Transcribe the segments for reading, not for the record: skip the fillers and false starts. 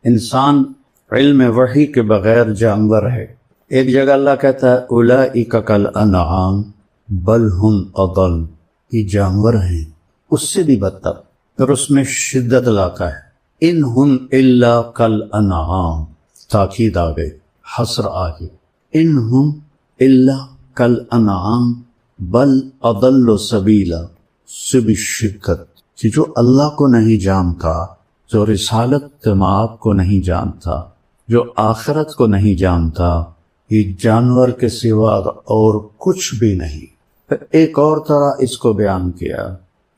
انسان علم وحی کے بغیر جانور ہے۔ ایک جگہ اللہ کہتا ہے اولئک کالانعام بل ہم اضل، یہ جانور ہیں اس سے بھی بدتر، پھر اس میں شدت لاتا ہے ان ہم الا کالانعام، تاکید آ گئی، حصر آ گئی، ان ہم الا کالانعام بل اضل سبیلا، سے بھی شدت کہ جو اللہ کو نہیں جانتا، جو رسالت مآب کو نہیں جانتا، جو آخرت کو نہیں جانتا، یہ جانور کے سوا اور کچھ بھی نہیں۔ پھر ایک اور طرح اس کو بیان کیا،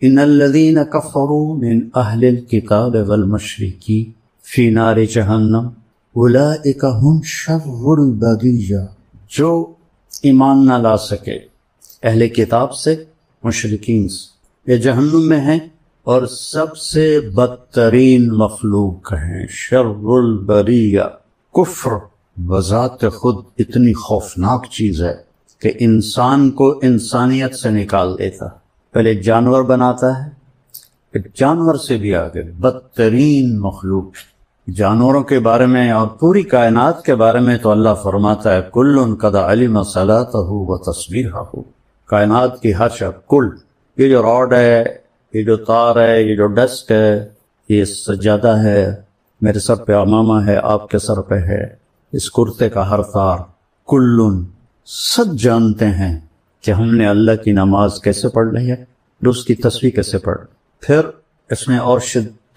ان الذین کفروا من اہل الکتاب والمشرکین فی نار جہنم اولئک هم شر البریہ، جو ایمان نہ لا سکے اہل کتاب سے، مشرکین سے، یہ جہنم میں ہیں اور سب سے بدترین مخلوق ہیں، شر البریہ۔ کفر بذات خود اتنی خوفناک چیز ہے کہ انسان کو انسانیت سے نکال دیتا، پہلے جانور بناتا ہے، پھر جانور سے بھی آگے بدترین مخلوق۔ جانوروں کے بارے میں اور پوری کائنات کے بارے میں تو اللہ فرماتا ہے کل قد علم صلاتہ و تسبیحہ، کائنات کی ہر شب، کل، یہ جو راڈ ہے، یہ جو تار ہے، یہ جو ڈسک ہے، یہ سجادہ ہے، میرے سر پہ امامہ ہے، آپ کے سر پہ ہے، اس کرتے کا ہر تار، کلن، سب جانتے ہیں کہ ہم نے اللہ کی نماز کیسے پڑھ لی ہے، اس کی تسبیح کیسے پڑھ، پھر اس میں اور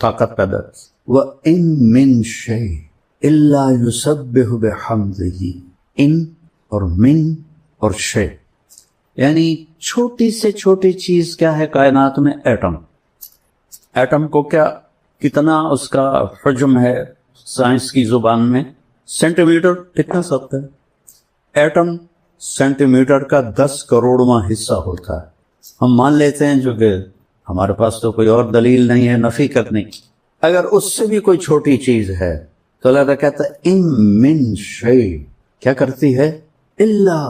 طاقت پیدا۔ وَإِن مِّن شَيْءٍ إِلَّا يُسَبِّحُ بِحَمْدِهِ، ان اور من اور شے، یعنی چھوٹی سے چھوٹی چیز کیا ہے کائنات میں؟ ایٹم۔ ایٹم کو کیا، کتنا اس کا حجم ہے سائنس کی زبان میں؟ سینٹی میٹر، کتنا سکتا ہے؟ ایٹم سینٹی میٹر کا 10 کروڑواں حصہ ہوتا ہے۔ ہم مان لیتے ہیں جو کہ ہمارے پاس تو کوئی اور دلیل نہیں ہے نفی کرنے کی، اگر اس سے بھی کوئی چھوٹی چیز ہے تو اللہ تعالیٰ کہتا ہے ان من شیء، کیا کرتی ہے؟ الا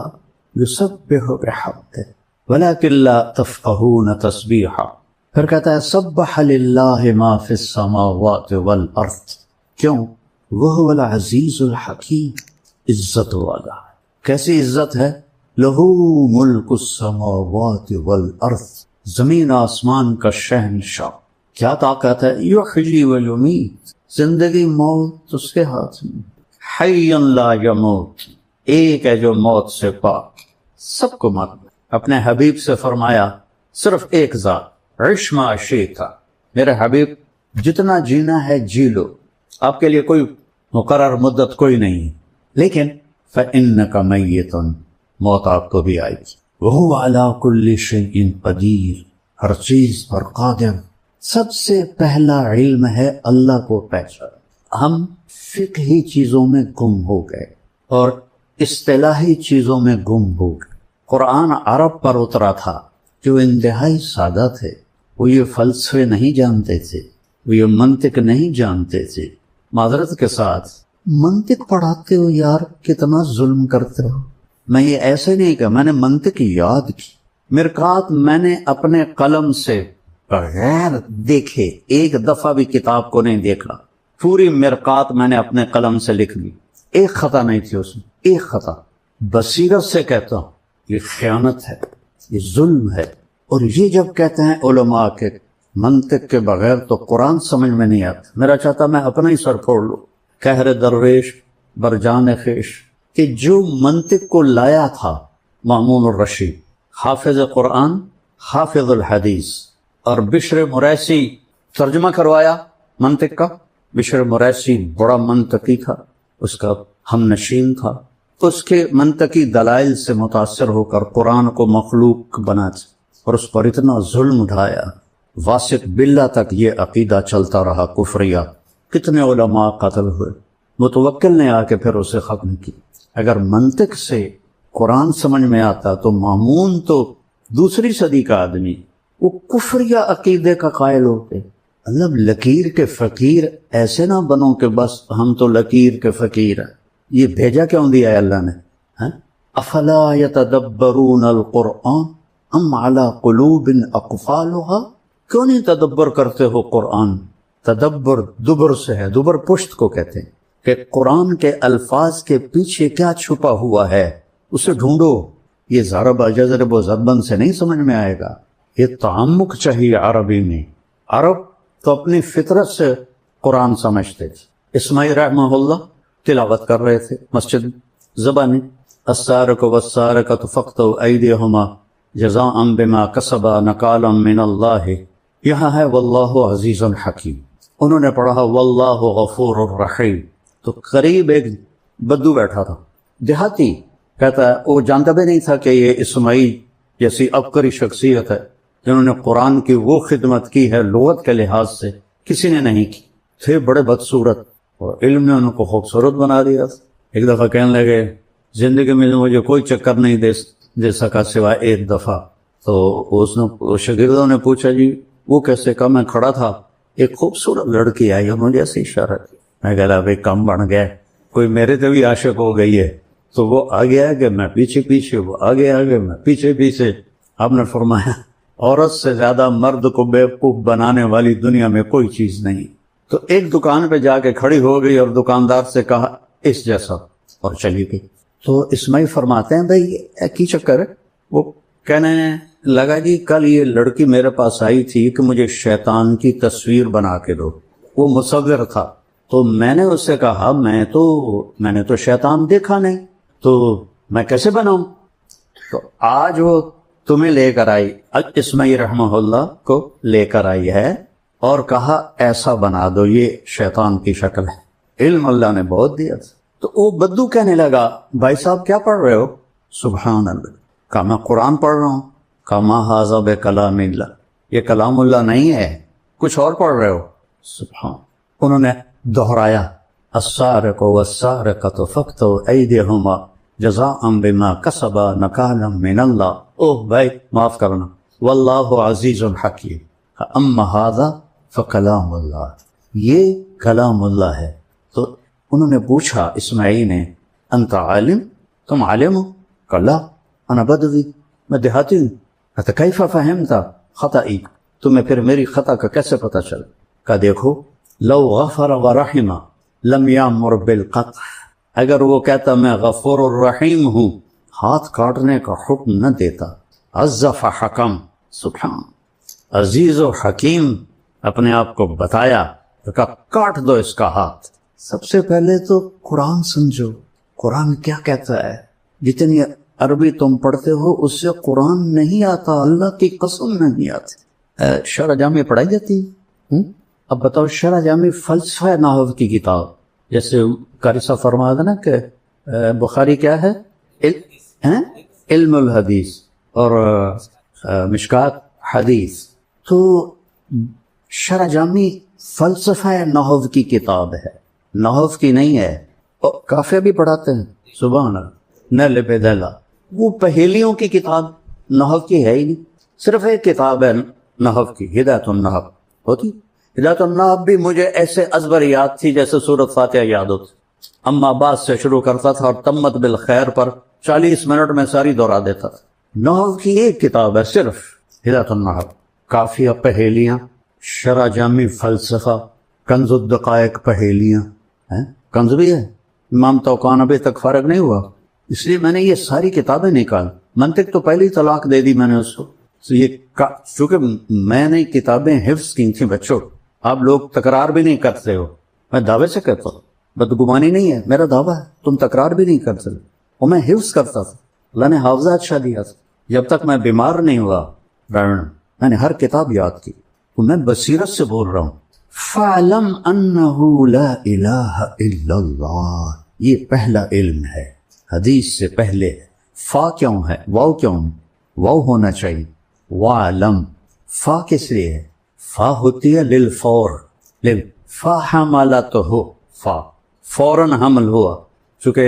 یسبح بحمدہ ولکن لا تفقہون تسبیحہ، پھر کہتا ہے سبح للہ ما فی السماوات والارض، کیوں؟ وہو العزیز الحکیم، عزت والا ہے۔ کیسی عزت ہے؟ لہو ملک السماوات والارض، زمین آسمان کا شہنشاہ، کیا طاقت ہے؟ یحیی و یمیت، زندگی موت اس کے ہاتھ میں، حی لا یموت، ایک ہے جو موت سے پاک، سب کو مرنا۔ اپنے حبیب سے فرمایا صرف ایک ذات، عش ما شئت، میرے حبیب جتنا جینا ہے جی لو، آپ کے لیے کوئی مقرر مدت کوئی نہیں، لیکن فَإِنَّكَ مَيِّتٌ، موت آپ کو بھی آئے گی، وَهُوَ عَلَىٰ كُلِّ شَيْءٍ قَدِيرٌ، ہر چیز پر قادر۔ سب سے پہلا علم ہے اللہ کو پہچان۔ ہم فقہی چیزوں میں گم ہو گئے اور اصطلاحی چیزوں میں گم ہو گئے۔ قرآن عرب پر اترا تھا جو انتہائی سادہ تھے، وہ یہ فلسفے نہیں جانتے تھے، وہ یہ منطق نہیں جانتے تھے۔ معذرت کے ساتھ منطق پڑھاتے ہو یار، کتنا ظلم کرتے ہو۔ میں یہ ایسے نہیں کہ میں نے منطق یاد کی، مرقات میں نے اپنے قلم سے بغیر دیکھے ایک دفعہ بھی کتاب کو نہیں دیکھا، پوری مرقات میں نے اپنے قلم سے لکھ لی، ایک خطا نہیں تھی اس میں، ایک خطا۔ بصیرت سے کہتا ہوں یہ خیانت ہے، یہ ظلم ہے۔ اور یہ جب کہتے ہیں علماء کے منطق کے بغیر تو قرآن سمجھ میں نہیں آتا، میرا چاہتا میں اپنا ہی سر پھوڑ لوں۔ کہر درویش برجان خیش، کہ جو منطق کو لایا تھا مامون الرشید، حافظ قرآن، حافظ الحدیث، اور بشر مریسی ترجمہ کروایا منطق کا۔ بشر مریسی بڑا منطقی تھا، اس کا ہم نشین تھا، اس کے منطقی دلائل سے متاثر ہو کر قرآن کو مخلوق بناتے اور اس پر اتنا ظلم اٹھایا، واسق باللہ تک یہ عقیدہ چلتا رہا کفریہ۔ کتنے علماء قتل ہوئے، متوکل نے آ کے پھر اسے ختم کی۔ اگر منطق سے قرآن سمجھ میں آتا تو مامون تو دوسری صدی کا آدمی، وہ کفریہ عقیدے کا قائل ہوتے۔ مطلب لکیر کے فقیر ایسے نہ بنو کہ بس ہم تو لکیر کے فقیر ہیں، یہ بھیجا کیوں دیا ہے اللہ نے؟ افلا یتدبرون القرآن ام علی قلوب اقفالها، کیوں نہیں تدبر کرتے ہو قرآن؟ تدبر دبر سے ہے، دبر پشت کو کہتے ہیں کہ قرآن کے الفاظ کے پیچھے کیا چھپا ہوا ہے اسے ڈھونڈو۔ یہ ضرب جزرب و ضربن سے نہیں سمجھ میں آئے گا، یہ تعمق چاہیے عربی میں۔ عرب تو اپنی فطرت سے قرآن سمجھتے تھے۔ اسماعیل رحمہ اللہ تلاوت کر رہے تھے مسجد زبانی، السارق والسارقۃ فاقطعوا ایدیہما جزاء بما کسبا نکالا من اللہ، یہاں ہے واللہ عزیز حکیم۔ انہوں نے پڑھا واللہ غفور الرحیم، تو قریب ایک بدو بیٹھا تھا دیہاتی، کہتا ہے وہ جانتا بھی نہیں تھا کہ یہ اسماعیل جیسی عبقری شخصیت ہے جنہوں نے قرآن کی وہ خدمت کی ہے لغت کے لحاظ سے کسی نے نہیں کی، تھے بڑے بدصورت اور علم نے ان کو خوبصورت بنا دیا۔ ایک دفعہ کہنے لگے زندگی میں مجھے کوئی چکر نہیں دے سکا سوائے ایک دفعہ، تو شاگردوں نے پوچھا جی وہ کیسے؟ کہا میں کھڑا تھا، ایک خوبصورت لڑکی آئی اور مجھے ایسے اشارہ کیا، میں کہا بھائی کم بن گیا، کوئی میرے سے بھی عاشق ہو گئی ہے، تو وہ آگے آگے میں پیچھے پیچھے، وہ آگے آگے میں پیچھے پیچھے۔ آپ نے فرمایا عورت سے زیادہ مرد کو بیوقوف بنانے والی دنیا میں کوئی چیز نہیں۔ تو ایک دکان پہ جا کے کھڑی ہو گئی اور دکاندار سے کہا اس جیسا، اور چلی گئی۔ تو اسماعیل فرماتے ہیں بھائی ایک ہی چکر ہے۔ وہ کہنے لگا جی کل یہ لڑکی میرے پاس آئی تھی کہ مجھے شیطان کی تصویر بنا کے دو، وہ مصور تھا، تو میں نے اس سے کہا میں نے تو شیطان دیکھا نہیں، تو میں کیسے بناؤں؟ تو آج وہ تمہیں لے کر آئی، اسماعیل رحمہ اللہ کو لے کر آئی ہے اور کہا ایسا بنا دو، یہ شیطان کی شکل ہے۔ علم اللہ نے بہت دیا تھا۔ تو وہ بدو کہنے لگا بھائی صاحب کیا پڑھ رہے ہو؟ سبحان اللہ۔ کہا میں قرآن پڑھ رہا ہوں۔ کہا ما ھذا بکلام اللہ، یہ کلام اللہ نہیں ہے، کچھ اور پڑھ رہے ہو۔ سبحان۔ انہوں نے دہرایا السارق والسارقۃ فاقطعوا ایدیہما جزاء بما کسبا نکالا من اللہ۔ اوہ بھائی معاف کرنا، واللہ عزیز حکیم۔ اما ھذا فکلام اللہ، یہ کلام اللہ ہے۔ تو انہوں نے پوچھا اسماعیل نے انت عالم، تم عالم ہو؟ کہا لا انا بدوی، میں دیہاتی ہوں۔ کہا کیف فہمت خطئی، تمہیں پھر میری خطا کا کیسے پتہ چلا؟ کہا دیکھو لو غفر ورحم لم یامر بالقطع، اگر وہ کہتا میں غفور الرحیم ہوں ہاتھ کاٹنے کا حکم نہ دیتا۔ عز فحکم، سبحان، عزیز و حکیم اپنے آپ کو بتایا، تو کہا کاٹ دو اس کا ہاتھ۔ سب سے پہلے تو قرآن سمجھو، قرآن کیا کہتا ہے۔ جتنی عربی تم پڑھتے ہو اس سے قرآن نہیں آتا، اللہ کی قسم نہیں آتی۔ شرح جامع پڑھائی جاتی ہے۔ اب بتاؤ شرح جامع فلسفہ نحو کی کتاب، جیسے قاری صاحب فرمایا تھا نا کہ بخاری کیا ہے؟ علم الحدیث اور مشکات حدیث، تو شرح جامع فلسفہ نحو کی کتاب ہے، نحو کی نہیں ہے۔ اور کافیہ بھی پڑھاتے ہیں، سبحان اللہ، نل بدلا، وہ پہیلیوں کی کتاب نحو کی ہے ہی نہیں، صرف ایک کتاب ہے نحو کی، ہدایت النحو ہوتی۔ ہدایت النحو بھی مجھے ایسے ازبر یاد تھی جیسے سورۃ فاتحہ یاد ہوتی۔ اما بعد سے شروع کرتا تھا اور تمت بالخیر پر 40 منٹ میں ساری دہرا دیتا تھا۔ نحو کی ایک کتاب ہے صرف ہدایت النحو، کافیہ پہیلیاں، شرح جامع فلسفہ، کنز الدقائق پہیلیاں، کنز بھی ہے۔ امام توقان ابھی تک فارغ نہیں ہوا، اس لیے میں نے یہ ساری کتابیں نکال، منطق تو پہلی طلاق دے دی میں نے اس کو۔ یہ چونکہ میں نے کتابیں حفظ کی تھیں بچوں، آپ لوگ تکرار بھی نہیں کرتے ہو، میں دعوے سے کہتا ہوں، بدگمانی نہیں ہے، میرا دعویٰ ہے، تم تکرار بھی نہیں کرتے، اور میں حفظ کرتا تھا، اللہ نے حافظہ اچھا دیا تھا۔ جب تک میں بیمار نہیں ہوا میں نے ہر کتاب یاد کی، تو میں بصیرت سے بول رہا ہوں۔ فَعْلَمْ أَنَّهُ لَا إِلَٰهَ إِلَّا اللَّهُ، یہ پہلا علم ہے، حدیث سے پہلے ہے۔ فا کیوں ہے؟ واو کیوں ہے؟ واو ہونا چاہیے۔ وَعْلَمْ، فا کس لیے ہے؟ فا ہوتی ہے للفور، فا حملتہ، فا فوراً حمل ہوا، چونکہ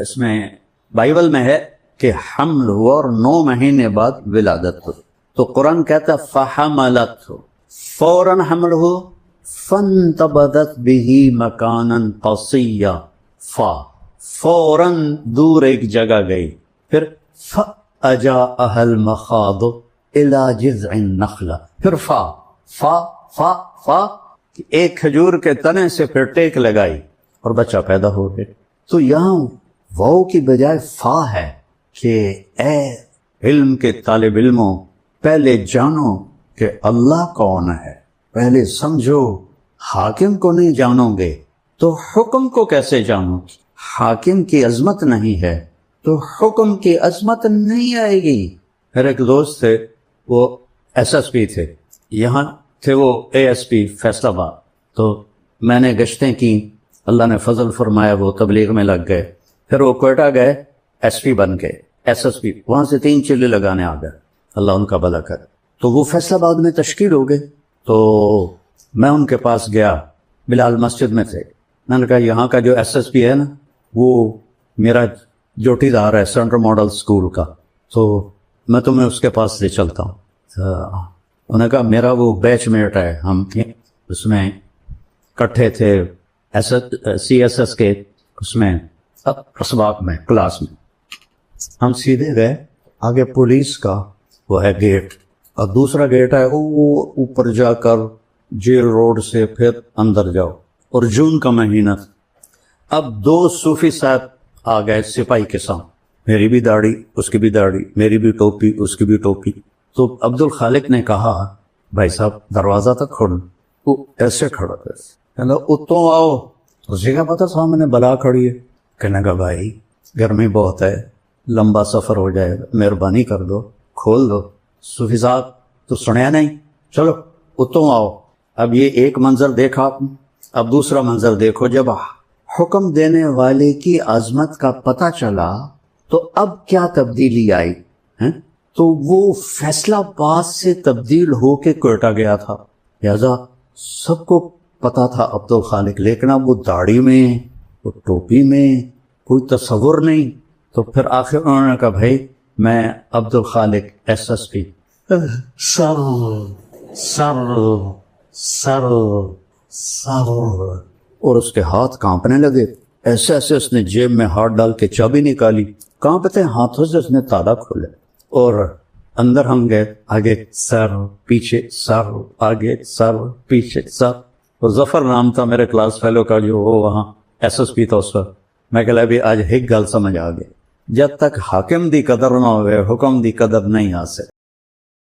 اس میں بائبل میں ہے کہ حمل ہوا اور 9 مہینے بعد ولادت ہو، تو قرآن کہتا ہے فحملتہ، فوراً حمل ہو، فانتبذت به مکانا قصیا، فا فوراً دور ایک جگہ گئی، پھر فأجاءها المخاض الى جذع النخلہ، پھر فا فا فا ایک کھجور کے تنے سے پھر ٹیک لگائی اور بچہ پیدا ہو گیا. تو یہاں واو کی بجائے فا ہے کہ اے علم کے طالب علموں پہلے جانو کہ اللہ کون ہے، پہلے سمجھو. حاکم کو نہیں جانو گے تو حکم کو کیسے جانو؟ حاکم کی عظمت نہیں ہے تو حکم کی عظمت نہیں آئے گی. میرے ایک دوست تھے، وہ ایس ایس پی تھے، یہاں تھے وہ اے ایس پی فیصل آباد. تو میں نے گشتیں کی، اللہ نے فضل فرمایا وہ تبلیغ میں لگ گئے. پھر وہ کوئٹہ گئے، ایس پی بن گئے، ایس ایس پی. وہاں سے 3 چلے لگانے آ گئے، اللہ ان کا بھلا کرے. تو وہ فیصل آباد میں تشکیل ہو گئے. تو میں ان کے پاس گیا، بلال مسجد میں تھے. میں نے کہا یہاں کا جو ایس ایس پی ہے نا، وہ میرا جوٹی دار ہے سینٹرل ماڈل اسکول کا، تو میں تمہیں اس کے پاس لے چلتا ہوں. انہوں نے کہا میرا وہ بیچ میٹ ہے، ہم اس میں کٹھے تھے سی ایس ایس کے اس میں اسباق میں کلاس میں. ہم سیدھے گئے، آگے پولیس کا وہ ہے گیٹ، اور دوسرا گیٹ ہے وہ اوپر جا کر جیل روڈ سے پھر اندر جاؤ. اور جون کا مہینہ. اب 2 صوفی صاحب آ گئے سپاہی کے ساتھ، میری بھی داڑھی اس کی بھی داڑھی، میری بھی ٹوپی اس کی بھی ٹوپی. تو عبد الخالق نے کہا بھائی صاحب دروازہ تک کھولو. وہ ایسے کھڑا تھا، کہنا اتوں آؤ. اسی کا پتا سامنے بلا کھڑی ہے. کہنے کا بھائی گرمی بہت ہے، لمبا سفر ہو جائے گا، مہربانی کر دو کھول دو. صوفی صاحب تو سنیا نہیں، چلو اتوں آؤ. اب یہ ایک منظر دیکھا آپ نے، اب دوسرا منظر دیکھو. جب حکم دینے والے کی عظمت کا پتہ چلا تو اب کیا تبدیلی آئی ہیں؟ تو وہ فیصلہ آباد سے تبدیل ہو کے کوئٹہ گیا تھا. لہذا سب کو پتا تھا عبد الخالق، لیکن اب وہ داڑھی میں وہ ٹوپی میں کوئی تصور نہیں. تو پھر آخر انہوں نے کہا بھائی میں Abdul Khaliq S S P. سر سر سر سر، اور اس کے ہاتھ کانپنے لگے. ایسے ایسے اس نے جیب میں ہاتھ ڈال کے چابی نکالی، کانپتے ہاتھوں سے اس نے تالا کھولے. اور اندر ہم گئے، آگے سر پیچھے سر، آگے سر پیچھے سر. اور ظفر نام تھا میرے کلاس فیلو کا، جو وہ وہاں ایس ایس پی تھا اس وقت. میں کہ بھی آج ایک گل سمجھ آ گئی، جب تک حاکم دی قدر نہ ہوئے حکم دی قدر نہیں آ سکتی.